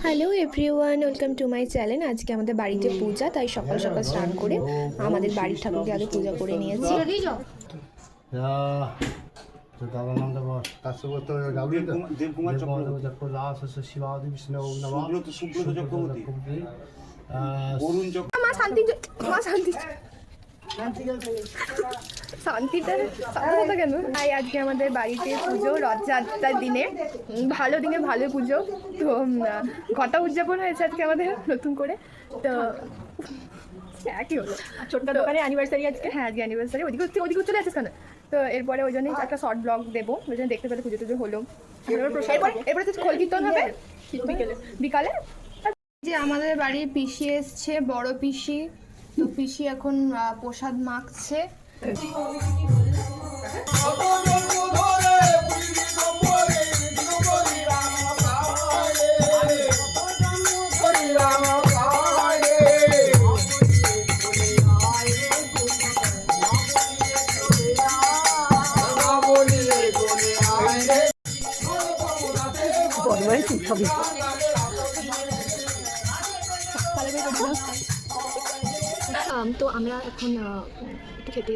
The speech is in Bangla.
Hello everyone, welcome to my channel. আজকে আমাদের বাড়িতে পূজা, তাই সকাল সকাল স্নান করে আমাদের বাড়ির ঠাকুরকে আগে পূজা করে নিয়েছি। শান্তিটা কেন? তাই আজকে আমাদের বাড়িতে পুজো, রথযাত্রার দিনে, ভালো দিনে ভালো পুজো। তো ঘটা উদযাপন হয়েছে আজকে আমাদের নতুন করে। তো একই হলো, ছোট্ট দোকানে অ্যানিভার্সারি আজকে। হ্যাঁ, আজকে অ্যানিভার্সারি। ওদিকে চলে আসছিস কেন? তো এরপরে ওই জন্যই একটা শর্ট ব্লগ দেবো, ওই জন্য দেখতে পেলে পুজো টুজো হলো। এরপরে তো খোল কীর্তন হবে বিকালে। যে আমাদের বাড়ির পিসি এসছে, বড় পিসি। তো পিসি এখন প্রসাদ মাখছে। তো আমরা এখন একটু খেতে